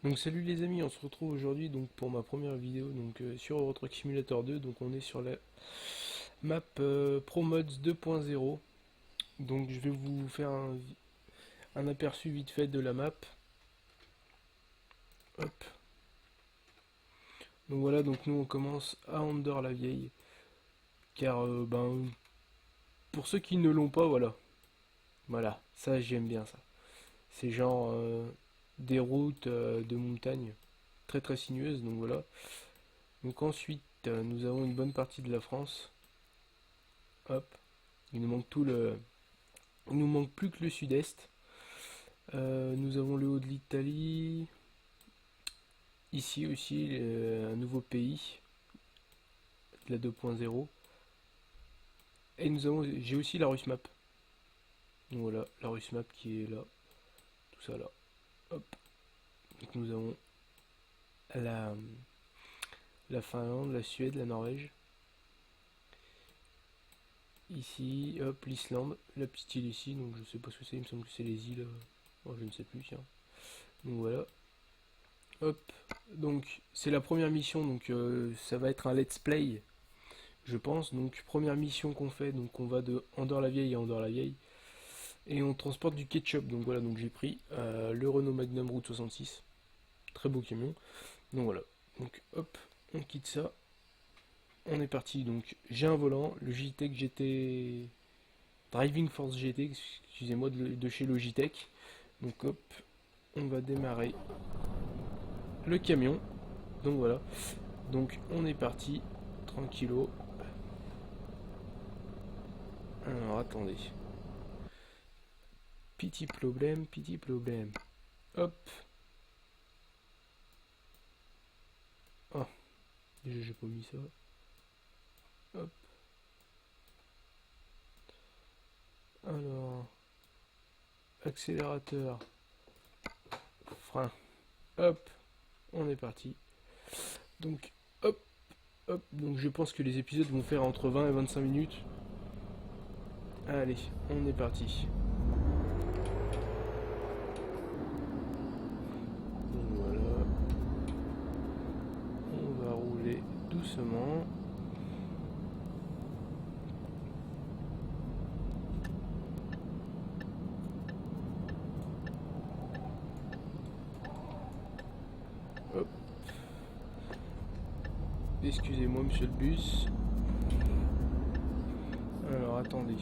Donc salut les amis, on se retrouve aujourd'hui donc pour ma première vidéo sur Euro Truck Simulator 2. Donc on est sur la map Pro Mods 2.0. Donc je vais vous faire un aperçu vite fait de la map. Hop. Donc voilà, donc nous on commence à Andorre-la-Vieille. Car pour ceux qui ne l'ont pas, voilà, ça j'aime bien ça. C'est genre des routes de montagne très très sinueuses, donc voilà. Donc ensuite nous avons une bonne partie de la France. Hop. Il nous manque il nous manque plus que le sud-est. Nous avons le haut de l'Italie. Ici aussi, un nouveau pays, la 2.0. Et j'ai aussi la Russe Map. Donc voilà, la Russe Map qui est là. Tout ça là. Hop. Donc nous avons la, la Finlande, la Suède, la Norvège. Ici, hop, l'Islande, la petite île ici. Donc je sais pas ce que c'est, il me semble que c'est les îles. Je ne sais plus, tiens. Donc voilà. Hop, donc c'est la première mission, donc ça va être un let's play, je pense. Donc première mission qu'on fait, donc on va de Andorre-la-Vieille à Andorre-la-Vieille et on transporte du ketchup. Donc voilà, donc j'ai pris le Renault Magnum Route 66, très beau camion. Donc voilà, donc hop, on quitte ça, on est parti. Donc j'ai un volant, le Logitech GT Driving Force GT, excusez-moi, de chez Logitech. Donc hop, on va démarrer le camion. Donc voilà. Donc on est parti, tranquillo. Alors attendez. Petit problème, petit problème. Hop. Ah, déjà j'ai pas mis ça. Hop. Alors, accélérateur, frein. Hop, on est parti. Donc, hop, hop. Donc je pense que les épisodes vont faire entre 20 et 25 minutes. Allez, on est parti. Donc voilà. On va rouler doucement. Hop. Excusez-moi, monsieur le bus. Alors, attendez.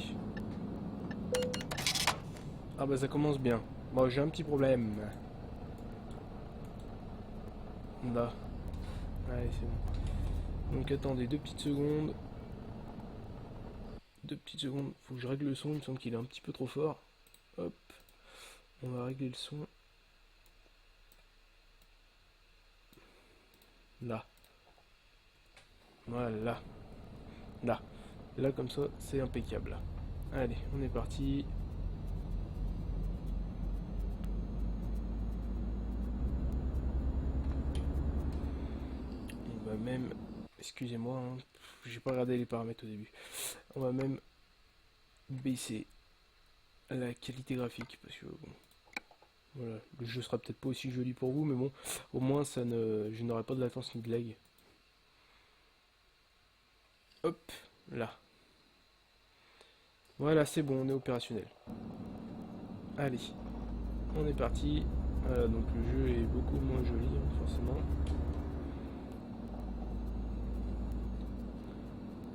Ah bah ça commence bien. Bon, j'ai un petit problème. Là. Allez, c'est bon. Donc attendez, 2 petites secondes. 2 petites secondes. Faut que je règle le son. Il me semble qu'il est un petit peu trop fort. Hop. On va régler le son. Là. Voilà. Là. Là, comme ça, c'est impeccable. Allez, on est parti. On va même... Excusez-moi, hein, j'ai pas regardé les paramètres au début. On va même baisser la qualité graphique parce que bon, voilà, le jeu sera peut-être pas aussi joli pour vous, mais bon, au moins je n'aurai pas de latence ni de lag. Hop, là. Voilà, c'est bon, on est opérationnel. Allez, on est parti. Voilà, donc le jeu est beaucoup moins joli, hein, forcément.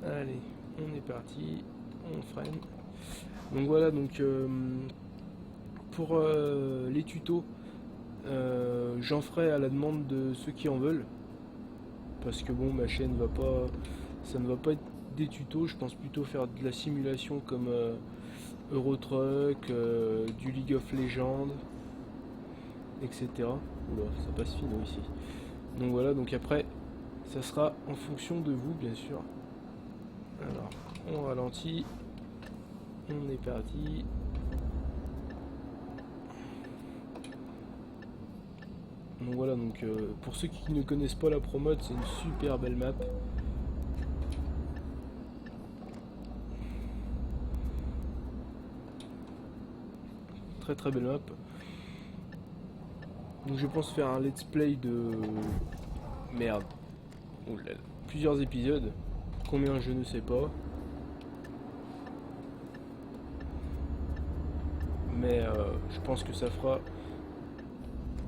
Allez, on est parti. On freine. Donc voilà, donc pour les tutos, j'en ferai à la demande de ceux qui en veulent. Parce que bon, ma chaîne va pas, ça ne va pas être des tutos. Je pense plutôt faire de la simulation comme Euro Truck, du League of Legends, etc. Oula, ça passe fino ici. Donc voilà, donc après, ça sera en fonction de vous, bien sûr. Alors, on ralentit. On est parti. Donc voilà, donc pour ceux qui ne connaissent pas la Promode, c'est une super belle map. Très très belle map. Donc je pense faire un let's play de... Merde. Oh là là. Plusieurs épisodes. Combien je ne sais pas. Mais je pense que ça fera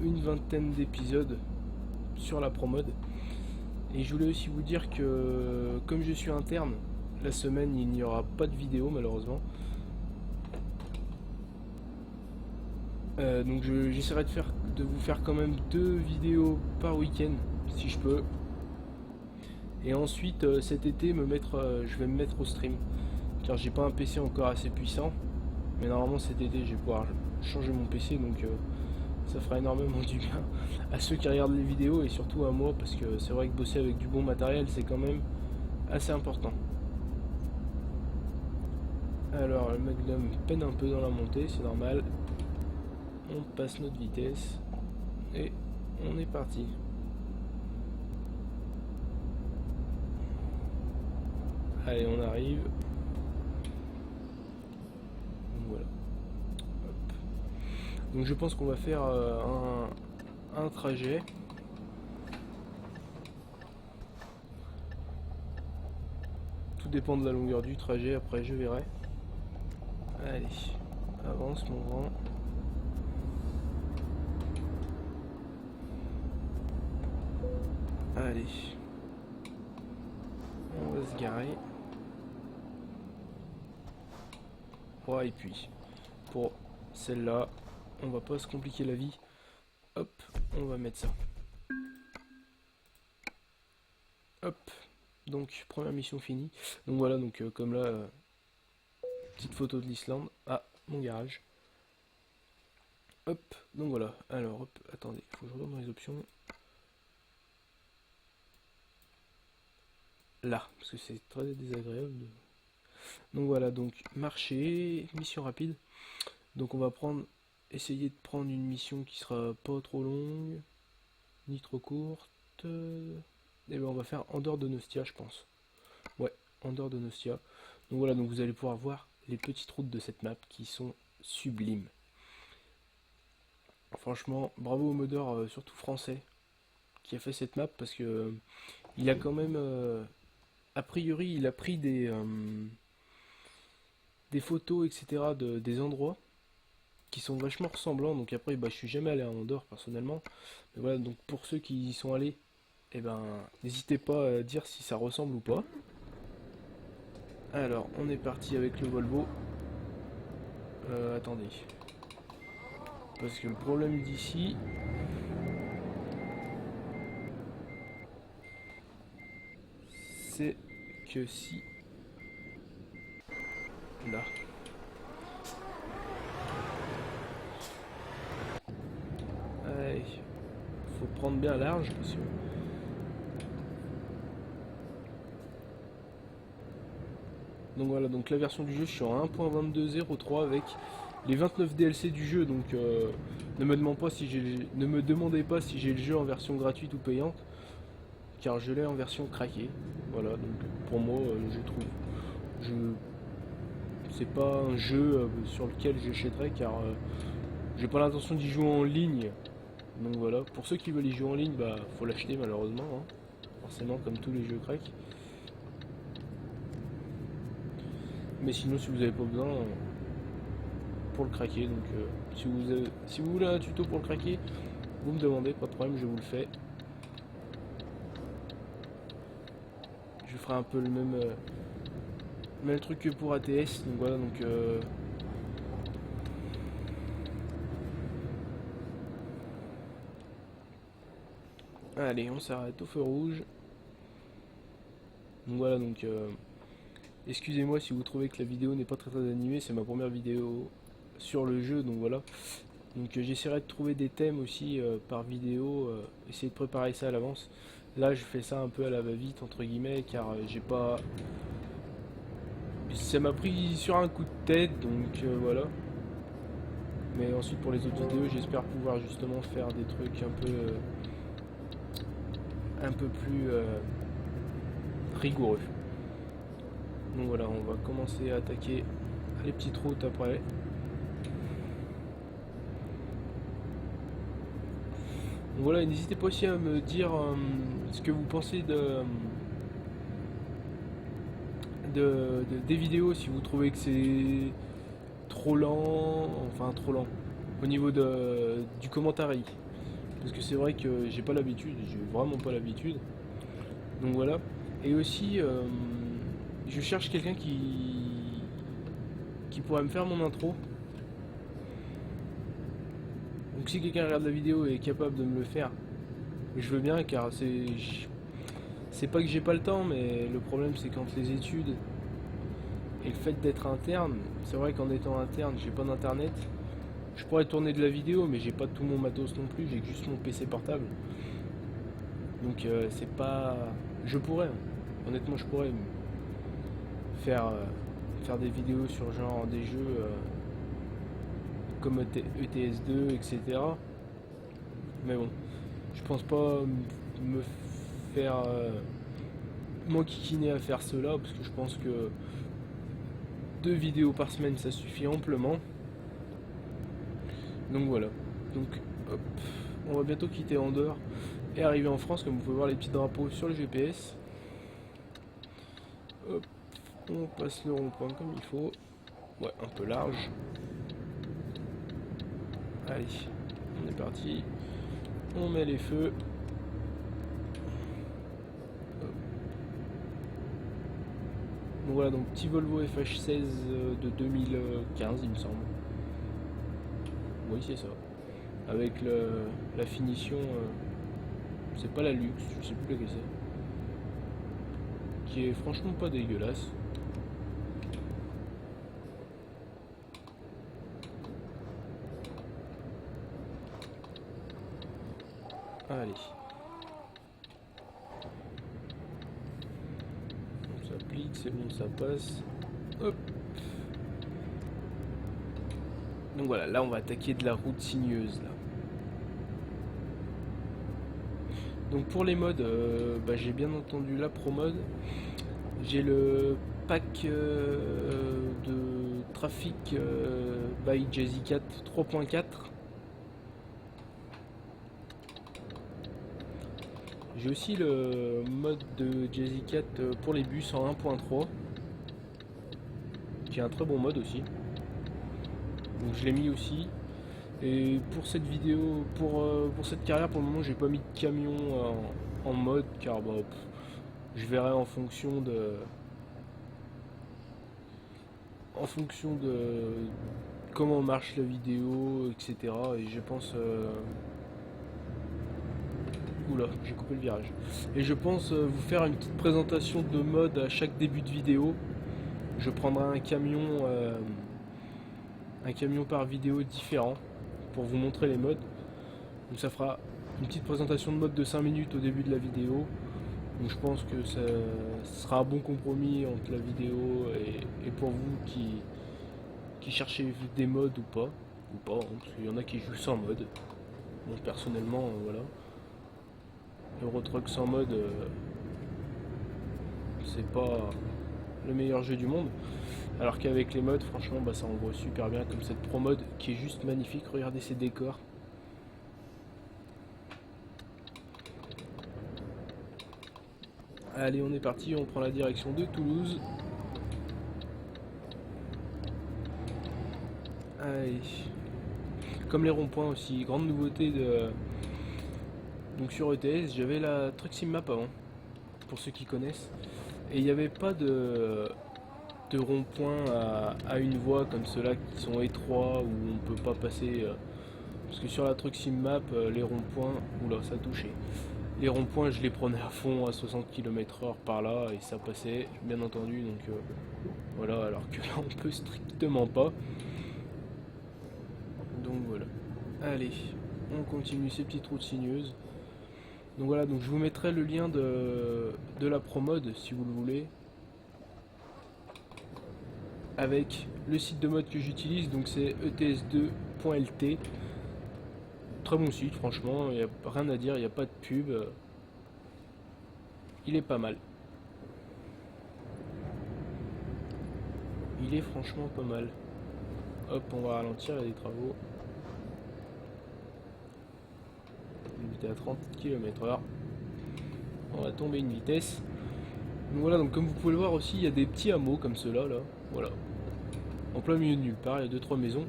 une vingtaine d'épisodes sur la promode. Et je voulais aussi vous dire que comme je suis interne, la semaine il n'y aura pas de vidéo malheureusement. Donc j'essaierai de vous faire quand même 2 vidéos par week-end si je peux. Et ensuite cet été je vais me mettre au stream. Car j'ai pas un PC encore assez puissant. Mais normalement cet été je vais pouvoir changer mon PC, donc ça fera énormément du bien à ceux qui regardent les vidéos et surtout à moi, parce que c'est vrai que bosser avec du bon matériel c'est quand même assez important. Alors le Magnum peine un peu dans la montée, c'est normal. On passe notre vitesse et on est parti. Allez, on arrive. Voilà. Hop. Donc je pense qu'on va faire un trajet. Tout dépend de la longueur du trajet, après je verrai. Allez, avance mon grand. Allez. On va se garer. Oh, et puis, pour celle-là, on va pas se compliquer la vie. Hop, on va mettre ça. Hop, donc première mission finie. Donc voilà, donc comme là, petite photo de l'Islande. Ah, mon garage. Hop, donc voilà. Alors, hop, attendez, il faut que je retourne dans les options. Là, parce que c'est très désagréable. Donc voilà, donc marcher, mission rapide. Donc on va essayer de prendre une mission qui sera pas trop longue, ni trop courte. Et ben on va faire Andorre de Nostia, je pense. Ouais, Andorre de Nostia. Donc voilà, donc vous allez pouvoir voir les petites routes de cette map qui sont sublimes. Franchement, bravo au modeur, surtout français, qui a fait cette map, parce que il a quand même, a priori, il a pris des photos, etc. des endroits qui sont vachement ressemblants. Donc après, bah, je suis jamais allé à Andorre personnellement. Mais voilà, donc pour ceux qui y sont allés, eh ben, n'hésitez pas à dire si ça ressemble ou pas. Alors, on est parti avec le Volvo. Attendez. Parce que le problème d'ici... c'est que si... Là. Allez. Faut prendre bien large, parce que... Donc voilà, donc la version du jeu, je suis en 1.22.03 avec les 29 DLC du jeu, donc ne me demandez pas si j'ai le jeu en version gratuite ou payante, car je l'ai en version craquée. Voilà, donc pour moi, c'est pas un jeu sur lequel j'achèterais, car j'ai pas l'intention d'y jouer en ligne. Donc voilà, pour ceux qui veulent y jouer en ligne, bah faut l'acheter malheureusement, hein. Forcément comme tous les jeux crack. Mais sinon, si vous n'avez pas besoin pour le craquer, donc si vous voulez un tuto pour le craquer, vous me demandez, pas de problème, je vous le fais. Je ferai un peu le même truc que pour ATS, donc voilà, donc allez, on s'arrête au feu rouge. Donc voilà, donc excusez-moi si vous trouvez que la vidéo n'est pas très animée, c'est ma première vidéo sur le jeu, donc voilà. Donc j'essaierai de trouver des thèmes aussi par vidéo, essayer de préparer ça à l'avance. Là je fais ça un peu à la va-vite entre guillemets, car j'ai pas... Ça m'a pris sur un coup de tête, donc voilà. Mais ensuite pour les autres vidéos, j'espère pouvoir justement faire des trucs un peu plus rigoureux. Donc voilà, on va commencer à attaquer les petites routes après. Donc voilà, n'hésitez pas aussi à me dire ce que vous pensez des vidéos, si vous trouvez que c'est trop lent, enfin trop lent, au niveau du commentaire. Parce que c'est vrai que j'ai pas l'habitude, j'ai vraiment pas l'habitude. Donc voilà. Et aussi, je cherche quelqu'un qui pourrait me faire mon intro. Donc si quelqu'un regarde la vidéo et est capable de me le faire, je veux bien, car c'est pas que j'ai pas le temps, mais le problème c'est qu'entre les études et le fait d'être interne, c'est vrai qu'en étant interne, j'ai pas d'internet. Je pourrais tourner de la vidéo, mais j'ai pas tout mon matos non plus, j'ai juste mon PC portable. Donc c'est pas... Je pourrais, honnêtement je pourrais faire, faire des vidéos sur genre des jeux comme ETS2, etc. Mais bon, je pense pas me faire m'enquiquiner à faire cela, parce que je pense que 2 vidéos par semaine ça suffit amplement. Donc voilà. Donc hop, on va bientôt quitter Andorre et arriver en France, comme vous pouvez voir les petits drapeaux sur le GPS. Hop, on passe le rond-point comme il faut. Ouais, un peu large. Allez, on est parti. On met les feux. Hop. Donc voilà, donc petit Volvo FH16 de 2015 il me semble. Oui, c'est ça. Avec la finition, c'est pas la luxe, je sais plus laquelle c'est. Qui est franchement pas dégueulasse. Allez. Donc ça applique, c'est bon, ça passe. Hop. Donc voilà, là on va attaquer de la route sinueuse là. Donc pour les modes, j'ai bien entendu la pro mode. J'ai le pack de trafic by Jazzy4 3.4. J'ai aussi le mode de Jazzy4 pour les bus en 1.3, qui est un très bon mode aussi. Donc je l'ai mis aussi. Et pour cette vidéo, pour cette carrière, pour le moment, j'ai pas mis de camion en mode, car je verrai en fonction de comment marche la vidéo, etc. Et je pense, oula, j'ai coupé le virage. Et je pense vous faire une petite présentation de mode à chaque début de vidéo. Je prendrai un camion par vidéo différent pour vous montrer les modes. Donc ça fera une petite présentation de mode de 5 minutes au début de la vidéo. Donc je pense que ça sera un bon compromis entre la vidéo et pour vous qui cherchez des modes ou pas. Hein, parce qu'il y en a qui jouent sans mode. Bon, personnellement, voilà. Euro Truck sans mode, c'est pas le meilleur jeu du monde. Alors qu'avec les modes, franchement, ça envoie super bien, comme cette pro mode qui est juste magnifique. Regardez ces décors. Allez, on est parti, on prend la direction de Toulouse. Allez. Comme les ronds-points aussi, grande nouveauté de... Donc sur ETS, j'avais la Truck Sim Map avant, pour ceux qui connaissent. Et il n'y avait pas de ronds-points à une voie comme ceux-là qui sont étroits, où on peut pas passer... parce que sur la Truck Sim Map, les ronds-points... Oula, ça a touché. Les ronds-points, je les prenais à fond à 60 km/h par là, et ça passait, bien entendu. Donc voilà, alors que là, on peut strictement pas. Donc voilà. Allez, on continue ces petites routes sinueuses. Donc voilà, donc je vous mettrai le lien de la promode si vous le voulez, avec le site de mode que j'utilise, donc c'est ets2.lt. Très bon site, franchement, il n'y a rien à dire, il n'y a pas de pub. Il est pas mal. Il est franchement pas mal. Hop, on va ralentir, il y a des travaux. limité à 30 km/h. On va tomber une vitesse. Donc voilà, donc comme vous pouvez le voir aussi, il y a des petits hameaux comme ceux-là, là. Voilà. En plein milieu de nulle part, il y a 2-3 maisons.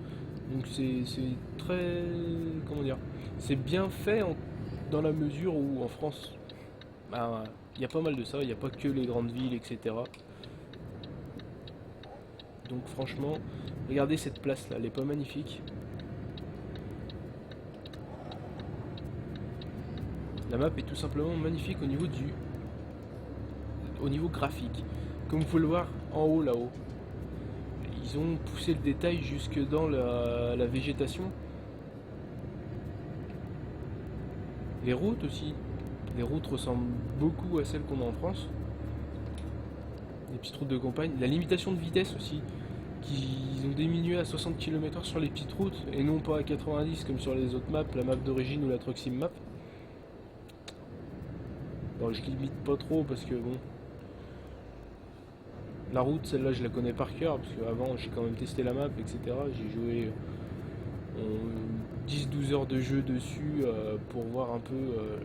Donc c'est très... comment dire? C'est bien fait dans la mesure où en France, bah, il y a pas mal de ça, il n'y a pas que les grandes villes, etc. Donc franchement, regardez cette place là, elle est pas magnifique. La map est tout simplement magnifique au niveau graphique. Comme vous pouvez le voir en haut là-haut. Ils ont poussé le détail jusque dans la végétation. Les routes aussi. Les routes ressemblent beaucoup à celles qu'on a en France. Les petites routes de campagne. La limitation de vitesse aussi. Qu'ils ont diminué à 60 km/h sur les petites routes et non pas à 90 comme sur les autres maps, la map d'origine ou la Truck Sim Map. Bon, je limite pas trop parce que bon. La route, celle-là, je la connais par cœur parce qu'avant j'ai quand même testé la map, etc. J'ai joué 10-12 heures de jeu dessus pour voir un peu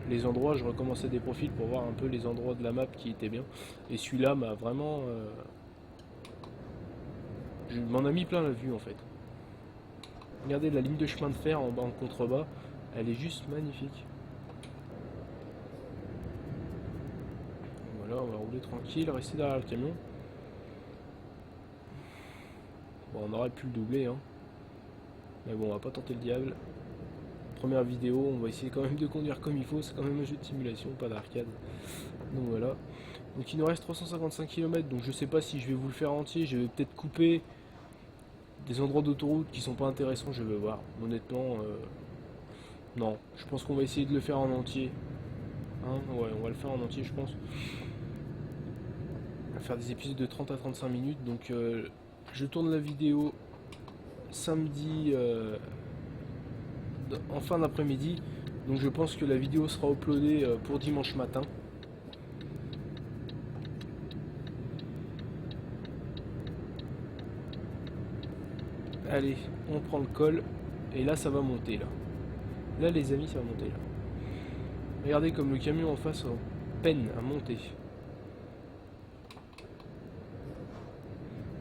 les endroits. Je recommençais des profils pour voir un peu les endroits de la map qui étaient bien. Et celui-là m'a vraiment... je m'en a mis plein la vue en fait. Regardez la ligne de chemin de fer en bas en contrebas, elle est juste magnifique. Voilà, on va rouler tranquille, rester derrière le camion. Bon, on aurait pu le doubler, hein. Mais bon, on va pas tenter le diable. Première vidéo, on va essayer quand même de conduire comme il faut. C'est quand même un jeu de simulation, pas d'arcade. Donc voilà. Donc il nous reste 355 km. Donc je sais pas si je vais vous le faire entier. Je vais peut-être couper des endroits d'autoroute qui sont pas intéressants. Je vais voir. Honnêtement, non. Je pense qu'on va essayer de le faire en entier. Hein, ouais, on va le faire en entier, je pense. On va faire des épisodes de 30 à 35 minutes. Donc je tourne la vidéo samedi en fin d'après-midi. Donc je pense que la vidéo sera uploadée pour dimanche matin. Allez, on prend le col. Et là ça va monter là. Là les amis ça va monter là. Regardez comme le camion en face peine à monter.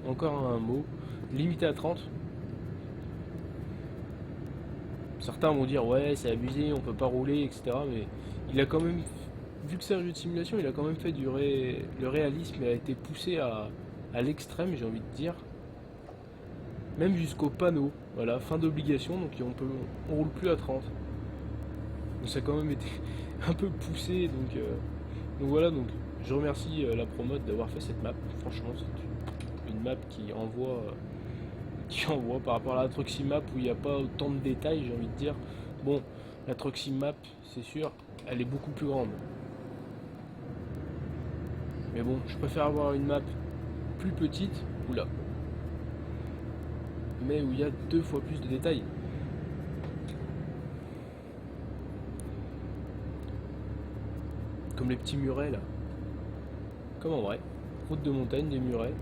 Encore un mot. Limité à 30. Certains vont dire ouais c'est abusé, on peut pas rouler, etc. Mais il a quand même, vu que c'est un jeu de simulation, il a quand même fait le réalisme a été poussé à l'extrême, j'ai envie de dire. Même jusqu'au panneau, voilà, fin d'obligation, donc on roule plus à 30. Donc ça a quand même été un peu poussé, donc voilà, donc je remercie la promote d'avoir fait cette map. Franchement c'est une map qui envoie par rapport à la Truck Sim Map où il n'y a pas autant de détails, j'ai envie de dire. Bon, la Truck Sim Map, c'est sûr, elle est beaucoup plus grande. Mais bon, je préfère avoir une map plus petite, oula, mais où il y a 2 fois plus de détails. Comme les petits murets là. Comme en vrai. Route de montagne, des murets.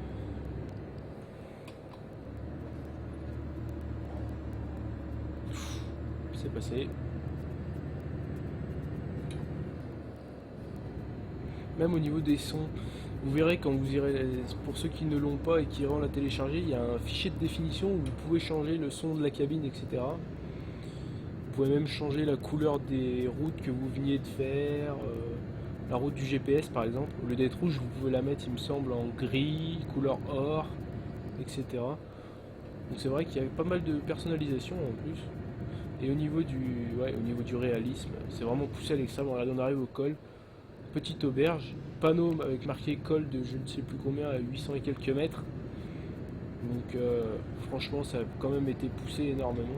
C'est passé. Même au niveau des sons, vous verrez quand vous irez, pour ceux qui ne l'ont pas et qui iront la télécharger, il y a un fichier de définition où vous pouvez changer le son de la cabine, etc. Vous pouvez même changer la couleur des routes que vous veniez de faire. La route du GPS par exemple, au lieu d'être rouge, vous pouvez la mettre, il me semble, en gris, couleur or, etc. Donc c'est vrai qu'il y a pas mal de personnalisation en plus. Et au niveau du réalisme, c'est vraiment poussé à l'extrême. Regardez, on arrive au col, petite auberge, panneau avec marqué col de je ne sais plus combien à 800 et quelques mètres. Donc franchement ça a quand même été poussé énormément.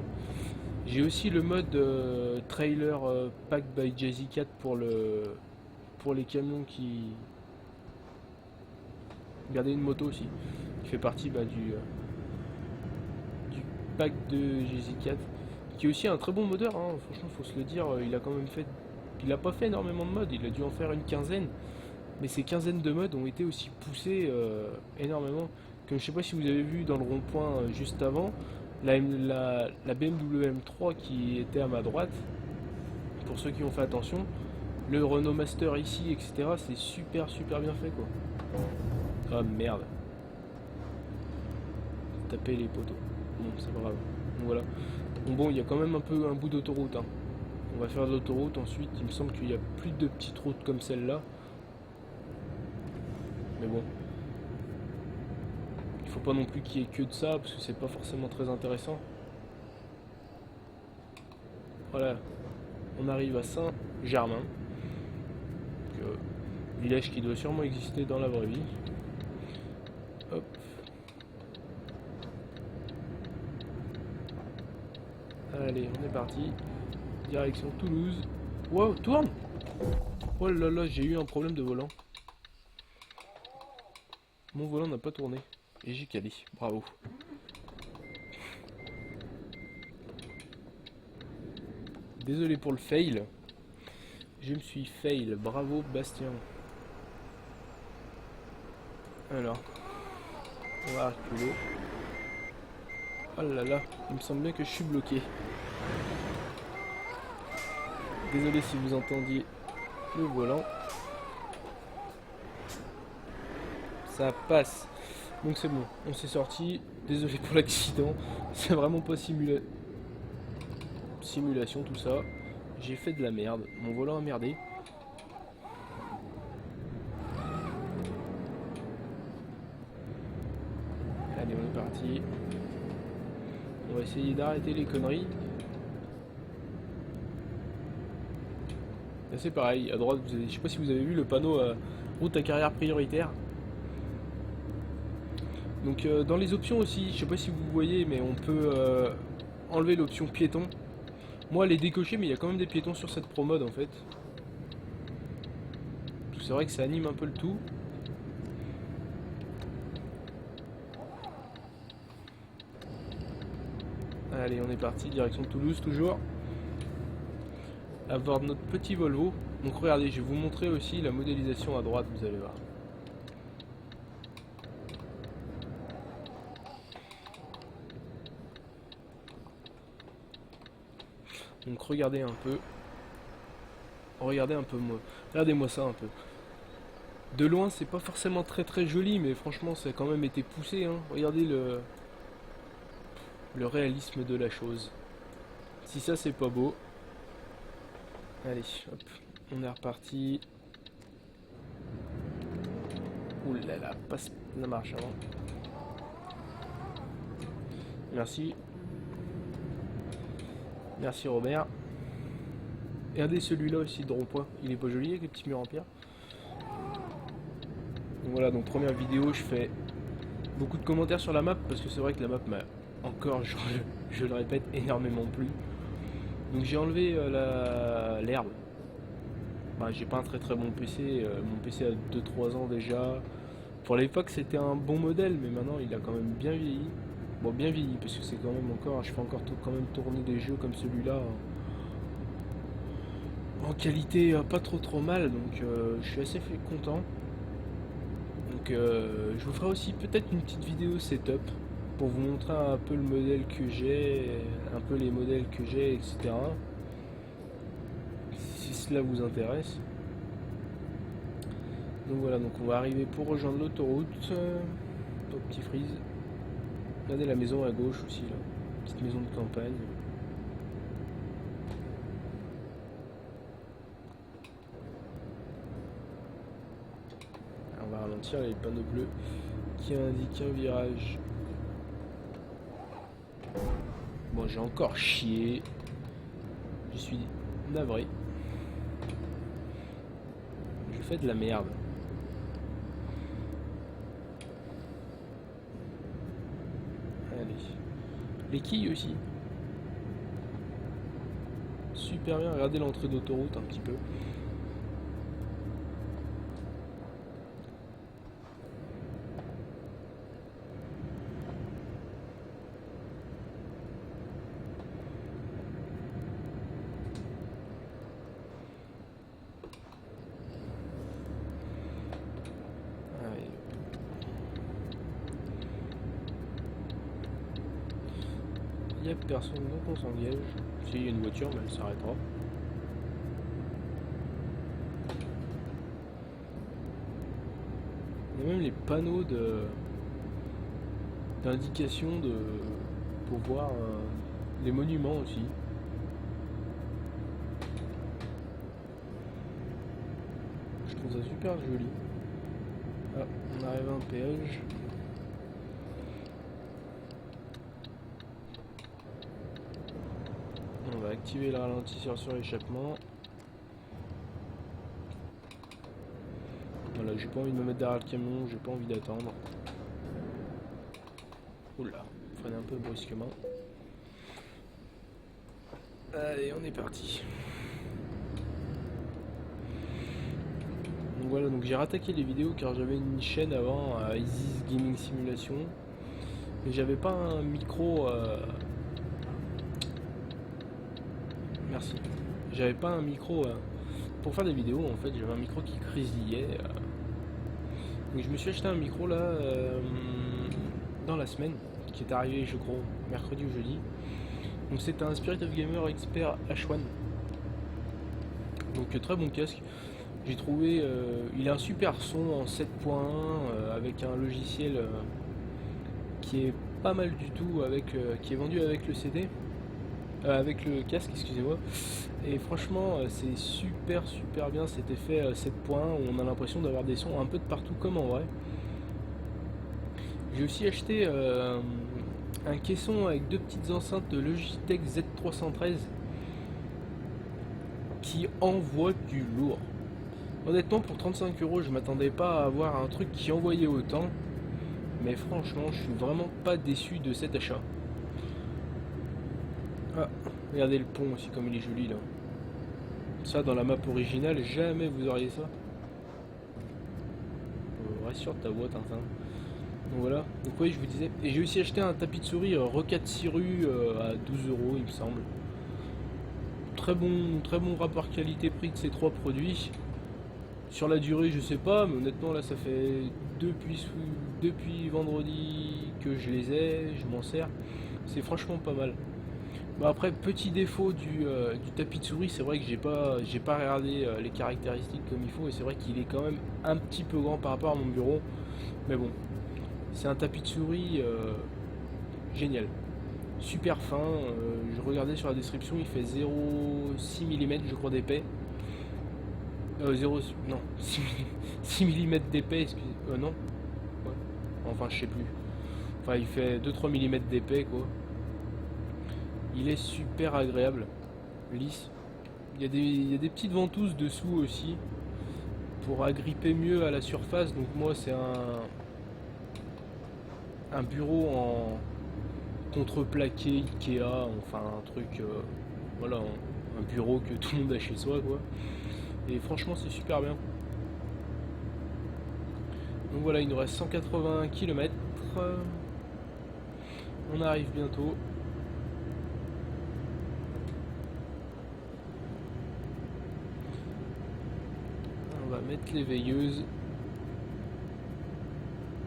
J'ai aussi le mode trailer pack by Jazzy Cat pour les camions qui... Regardez une moto aussi, qui fait partie du pack de Jazzy Cat, qui est aussi un très bon modeur, hein. Franchement faut se le dire, il a quand même fait... Il n'a pas fait énormément de modes, il a dû en faire une quinzaine, mais ces quinzaines de modes ont été aussi poussés énormément. Comme je sais pas si vous avez vu dans le rond-point juste avant, la BMW M3 qui était à ma droite, pour ceux qui ont fait attention, le Renault Master ici, etc., c'est super bien fait quoi. Ah merde. Taper les poteaux. Bon, c'est pas grave. Donc voilà. Bon, il y a quand même un bout d'autoroute. Hein. On va faire de l'autoroute ensuite. Il me semble qu'il y a plus de petites routes comme celle-là. Mais bon. Il faut pas non plus qu'il y ait que de ça, parce que c'est pas forcément très intéressant. Voilà. On arrive à Saint-Germain. Village qui doit sûrement exister dans la vraie vie. Hop. Allez, on est parti. Direction Toulouse. Wow, tourne! Oh là là, j'ai eu un problème de volant. Mon volant n'a pas tourné. Et j'ai calé. Bravo. Désolé pour le fail. Je me suis fail. Bravo Bastien. Alors. On va reculer. Oh là là. Il me semble bien que je suis bloqué. Désolé si vous entendiez le volant. Ça passe. Donc c'est bon. On s'est sorti. Désolé pour l'accident. C'est vraiment pas simulation tout ça. J'ai fait de la merde. Mon volant a merdé. Allez, on est parti. On va essayer d'arrêter les conneries. Là c'est pareil. À droite, je sais pas si vous avez vu le panneau route à carrière prioritaire. Donc dans les options aussi, je sais pas si vous voyez, mais on peut enlever l'option piéton. Moi elle est décochée, mais il y a quand même des piétons sur cette pro mode en fait. C'est vrai que ça anime un peu le tout. Allez, on est parti, direction de Toulouse toujours. À bord de notre petit Volvo. Donc regardez, je vais vous montrer aussi la modélisation à droite, vous allez voir. Donc regardez un peu. Regardez un peu moi. Regardez-moi ça un peu. De loin, c'est pas forcément très joli, mais franchement, ça a quand même été poussé. Hein. Regardez le réalisme de la chose. Si ça, c'est pas beau. Allez, hop, on est reparti. Ouh là là, passe la marche avant. Merci. Merci Robert. Regardez celui-là aussi de rond-point. Il est pas joli avec les petits murs en pierre. Donc voilà, donc première vidéo, je fais beaucoup de commentaires sur la map parce que c'est vrai que la map m'a encore, je le répète, énormément plu. Donc j'ai enlevé l'herbe. Bah, j'ai pas un très bon PC. Mon PC a 2-3 ans déjà. Pour l'époque c'était un bon modèle, mais maintenant il a quand même bien vieilli. Bon, bien vieilli parce que c'est quand même encore, je fais encore quand même tourner des jeux comme celui-là en qualité pas trop mal, donc je suis assez content. Donc je vous ferai aussi peut-être une petite vidéo setup pour vous montrer un peu le modèle que j'ai, un peu les modèles que j'ai, etc. Si cela vous intéresse. Donc voilà, donc on va arriver pour rejoindre l'autoroute. Au petit freeze. Regardez la maison à gauche aussi là, petite maison de campagne. On va ralentir les panneaux bleus qui indiquent un virage. Bon, j'ai encore chié. Je suis navré. Je fais de la merde. Allez. Les quilles aussi. Super bien. Regardez l'entrée d'autoroute un petit peu. Il n'y a personne, donc on s'engage. Si, il y a une voiture, mais elle s'arrêtera. Il y a même les panneaux d'indication pour voir les monuments aussi. Je trouve ça super joli. Ah, on arrive à un péage. On va activer le ralentisseur sur l'échappement. Voilà, j'ai pas envie de me mettre derrière le camion, j'ai pas envie d'attendre. Oula, freine un peu brusquement. Allez, on est parti. Donc voilà, donc j'ai rattaqué les vidéos car j'avais une chaîne avant à Isis Gaming Simulation. Mais j'avais pas un micro... Merci. J'avais pas un micro pour faire des vidéos en fait, j'avais un micro qui grésillait. Donc je me suis acheté un micro là dans la semaine, qui est arrivé je crois mercredi ou jeudi. Donc c'est un Spirit of Gamer Expert H1. Donc très bon casque. J'ai trouvé, il a un super son en 7.1 avec un logiciel qui est pas mal du tout, qui est vendu avec le CD. Avec le casque, excusez-moi. Et franchement, c'est super bien cet effet 7 points où on a l'impression d'avoir des sons un peu de partout comme en vrai. J'ai aussi acheté un caisson avec deux petites enceintes de Logitech Z313 qui envoie du lourd. Honnêtement, pour 35 €, je m'attendais pas à avoir un truc qui envoyait autant. Mais franchement, je suis vraiment pas déçu de cet achat. Ah, regardez le pont aussi comme il est joli là. Ça dans la map originale, jamais vous auriez ça. Rassure ta voix Tintin. Donc voilà, donc oui je vous disais. Et j'ai aussi acheté un tapis de souris Rocade Siru à 12 € il me semble. Très bon rapport qualité-prix de ces trois produits. Sur la durée je sais pas, mais honnêtement là ça fait depuis vendredi que je les ai, je m'en sers. C'est franchement pas mal. Bon après petit défaut du tapis de souris, c'est vrai que j'ai pas regardé les caractéristiques comme il faut et c'est vrai qu'il est quand même un petit peu grand par rapport à mon bureau. Mais bon, c'est un tapis de souris génial. Super fin, je regardais sur la description, il fait 0,6 mm je crois d'épais. 0, non, 6 mm d'épais, excusez, non ouais. Enfin je sais plus. Enfin il fait 2-3 mm d'épais quoi. Il est super agréable, lisse. Il y a des petites ventouses dessous aussi pour agripper mieux à la surface. Donc moi c'est un bureau en contreplaqué Ikea, enfin un truc, voilà, un bureau que tout le monde a chez soi quoi. Et franchement c'est super bien. Donc voilà, il nous reste 180 km. On arrive bientôt. On va mettre les veilleuses.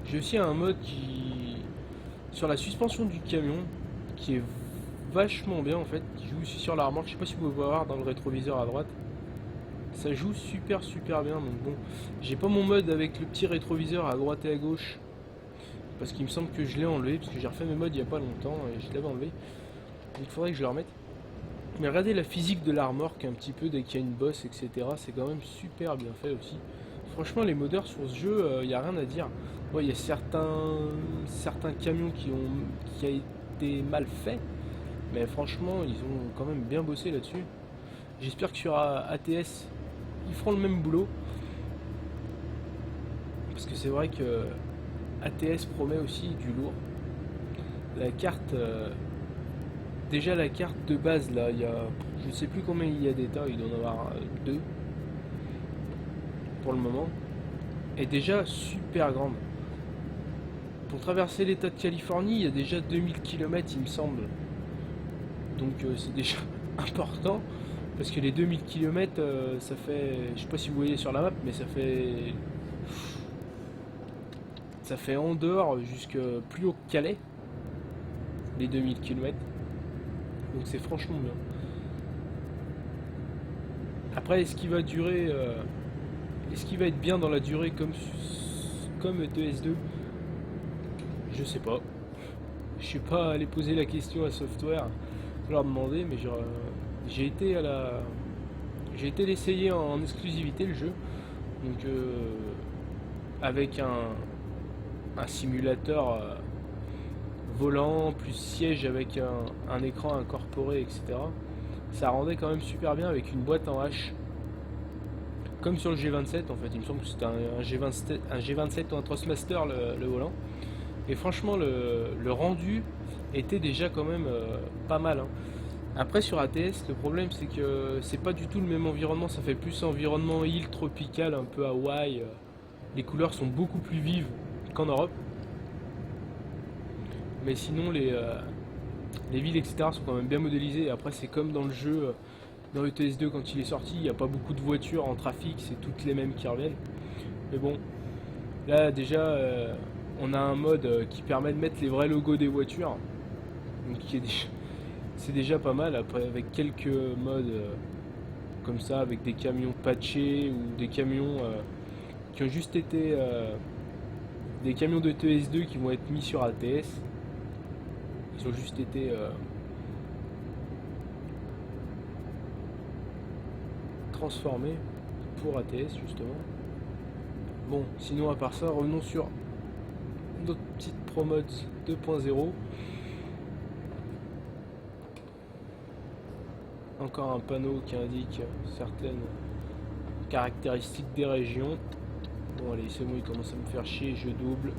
J'ai aussi un mode qui sur la suspension du camion qui est vachement bien en fait, qui joue aussi sur la remorque. Je sais pas si vous pouvez voir dans le rétroviseur à droite. Ça joue super bien. Donc bon, j'ai pas mon mode avec le petit rétroviseur à droite et à gauche parce qu'il me semble que je l'ai enlevé parce que j'ai refait mes modes il y a pas longtemps et je l'avais enlevé. Donc il faudrait que je le remette. Mais regardez la physique de la remorque un petit peu dès qu'il y a une bosse, etc. C'est quand même super bien fait aussi. Franchement, les modeurs sur ce jeu, il n'y a rien à dire. Ouais, il y a certains camions qui a été mal faits, mais franchement, ils ont quand même bien bossé là-dessus. J'espère que sur ATS, ils feront le même boulot. Parce que c'est vrai que ATS promet aussi du lourd. La carte... déjà la carte de base là, il y a, je ne sais plus combien il y a d'états, il doit en avoir 2 pour le moment, est déjà super grande. Pour traverser l'état de Californie, il y a déjà 2000 km il me semble. Donc c'est déjà important, parce que les 2000 km ça fait, je sais pas si vous voyez sur la map, mais ça fait Andorre jusque plus haut que Calais, les 2000 km. Donc c'est franchement bien. Après, est-ce qu'il va durer, est-ce qu'il va être bien dans la durée comme comme ETS2? Je sais pas. Je suis pas allé poser la question à Software, leur demander, mais j'ai été à la, j'ai été l'essayer en exclusivité le jeu, donc avec un simulateur volant plus siège avec un écran incorporé, etc. Ça rendait quand même super bien avec une boîte en H, comme sur le G27 en fait. Il me semble que c'était un G27 ou un Thrustmaster le volant. Et franchement, le rendu était déjà quand même pas mal, hein. Après sur ATS, le problème c'est que c'est pas du tout le même environnement, ça fait plus environnement île tropical, un peu Hawaï. Les couleurs sont beaucoup plus vives qu'en Europe. Mais sinon les villes etc sont quand même bien modélisées. Après c'est comme dans le jeu, dans le TS2 quand il est sorti, il n'y a pas beaucoup de voitures en trafic, c'est toutes les mêmes qui reviennent. Mais bon, là déjà on a un mode qui permet de mettre les vrais logos des voitures. Donc c'est déjà pas mal. Après avec quelques modes comme ça, avec des camions patchés ou des camions qui ont juste été des camions de TS2 qui vont être mis sur ATS. Ils ont juste été transformés pour ATS justement. Bon, sinon à part ça, revenons sur notre petite ProMods 2.0. Encore un panneau qui indique certaines caractéristiques des régions. Bon allez, c'est bon, il commence à me faire chier, je double.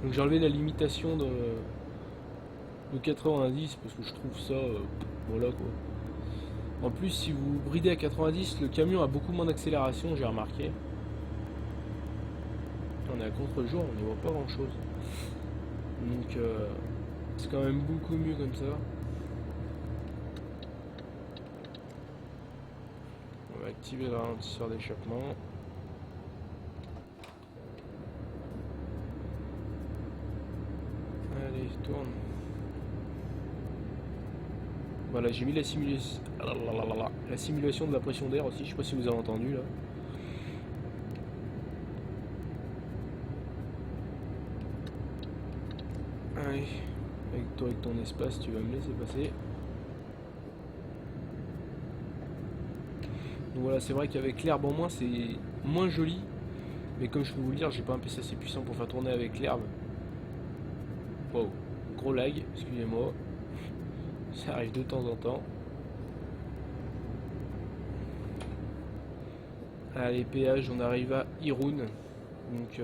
Donc j'ai enlevé la limitation de 90 parce que je trouve ça voilà quoi. En plus si vous bridez à 90, le camion a beaucoup moins d'accélération, j'ai remarqué. On est à contre-jour, on n'y voit pas grand chose. Donc c'est quand même beaucoup mieux comme ça. On va activer le ralentisseur d'échappement. Allez, tourne. Voilà, j'ai mis la simulation. La simulation de la pression d'air aussi, je sais pas si vous avez entendu là. Allez, avec ton espace, tu vas me laisser passer. Donc voilà, c'est vrai qu'avec l'herbe en moins, c'est moins joli. Mais comme je peux vous le dire, j'ai pas un PC assez puissant pour faire tourner avec l'herbe. Wow, gros lag, excusez-moi. Ça arrive de temps en temps. Allez, péage, on arrive à Irún. Donc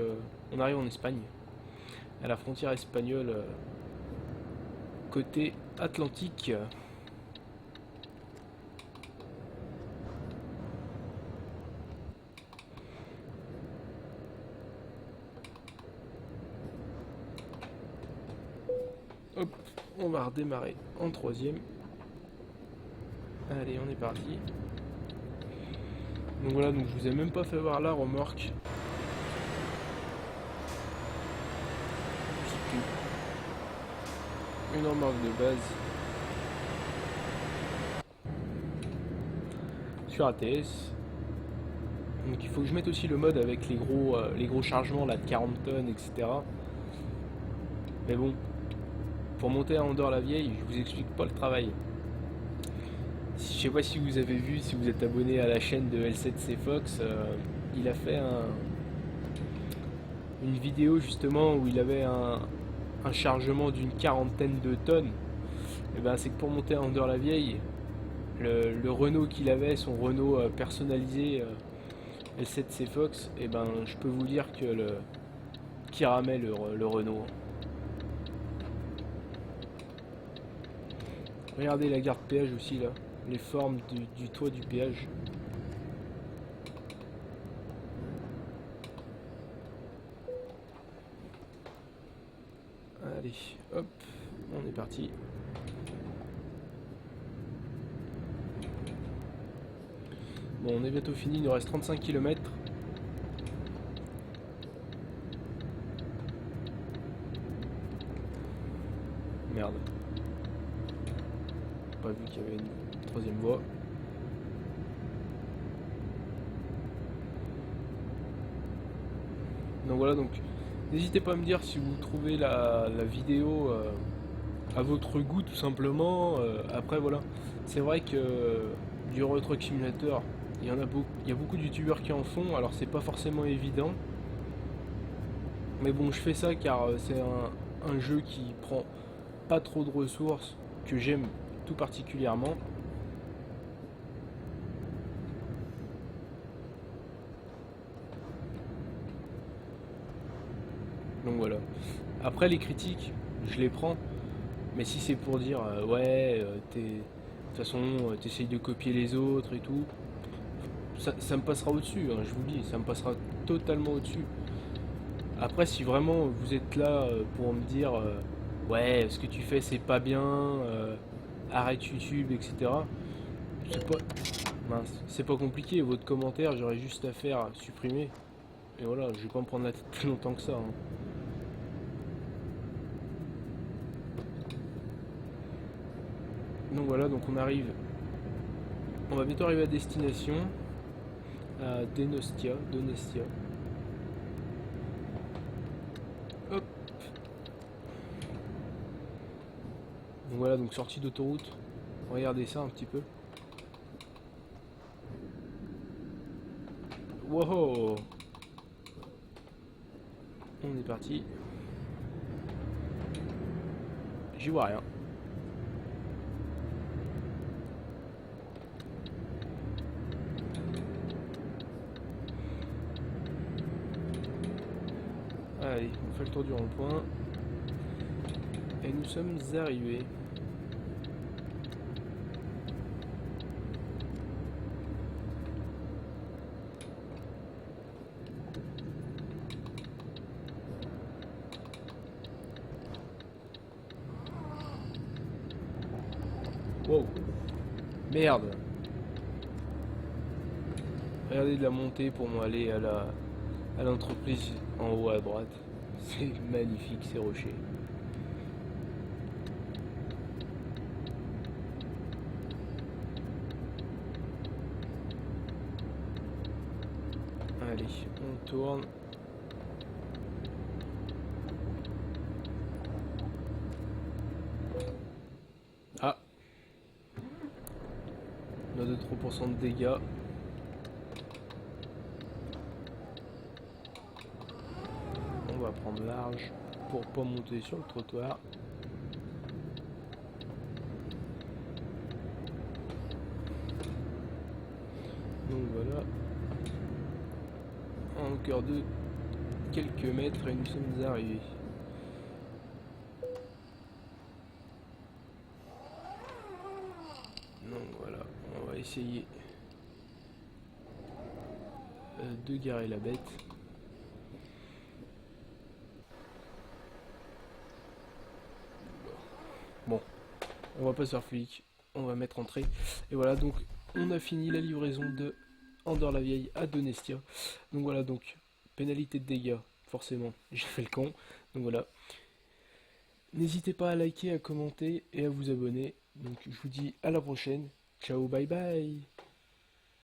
on arrive en Espagne. À la frontière espagnole, côté Atlantique. Hop, on va redémarrer en troisième. Allez, on est parti. Donc voilà, donc je vous ai même pas fait voir la remorque. Une remorque de base sur ATS. Donc il faut que je mette aussi le mode avec les gros chargements là de 40 tonnes, etc. Mais bon, pour monter à Andorre-la-Vieille, je vous explique pas le travail. Je sais pas si vous avez vu, si vous êtes abonné à la chaîne de L7C Fox, il a fait une vidéo justement où il avait un chargement d'une quarantaine de tonnes. Et ben c'est que pour monter à Andorre-la-Vieille, le Renault qu'il avait, son Renault personnalisé L7C Fox, et ben je peux vous dire que qui ramait le Renault. Regardez la gare de péage aussi là, les formes du toit du péage. Allez, hop, on est parti. Bon, on est bientôt fini, il nous reste 35 km. Merde. Pas vu qu'il y avait une troisième voie. Donc voilà, donc n'hésitez pas à me dire si vous trouvez la vidéo à votre goût tout simplement. Après voilà, c'est vrai que du Euro Truck Simulator, il y a beaucoup de youtubeurs qui en font, alors c'est pas forcément évident. Mais bon, je fais ça car c'est un jeu qui prend pas trop de ressources, que j'aime tout particulièrement. Donc voilà. Après les critiques, je les prends, mais si c'est pour dire ouais, de toute façon, t'essayes de copier les autres et tout, ça me passera au-dessus, hein, je vous le dis, ça me passera totalement au-dessus. Après, si vraiment vous êtes là pour me dire ouais, ce que tu fais c'est pas bien, arrête YouTube, etc. C'est pas, mince, c'est pas compliqué, votre commentaire, j'aurais juste à faire supprimer. Et voilà, je vais pas me prendre la tête plus longtemps que ça, hein. Donc voilà, donc on va bientôt arriver à destination, à Donestia. Hop. Donc voilà, donc sortie d'autoroute. Regardez ça un petit peu. Wow. On est parti. J'y vois rien. Allez, on fait le tour du rond-point. Et nous sommes arrivés. Wow. Merde. Regardez de la montée pour aller à l'entreprise en haut à droite. C'est magnifique ces rochers. Allez, on tourne. Ah, on a 2-3% de dégâts. On va prendre large pour pas monter sur le trottoir. Donc voilà. Encore de quelques mètres et nous sommes arrivés. Donc voilà, on va essayer de garer la bête. Bon, on va pas se faire flic, on va mettre entrée. Et voilà, donc on a fini la livraison de Andorre-la-Vieille à Donestia. Donc voilà, donc pénalité de dégâts, forcément, j'ai fait le con. Donc voilà, n'hésitez pas à liker, à commenter et à vous abonner. Donc je vous dis à la prochaine. Ciao, bye bye.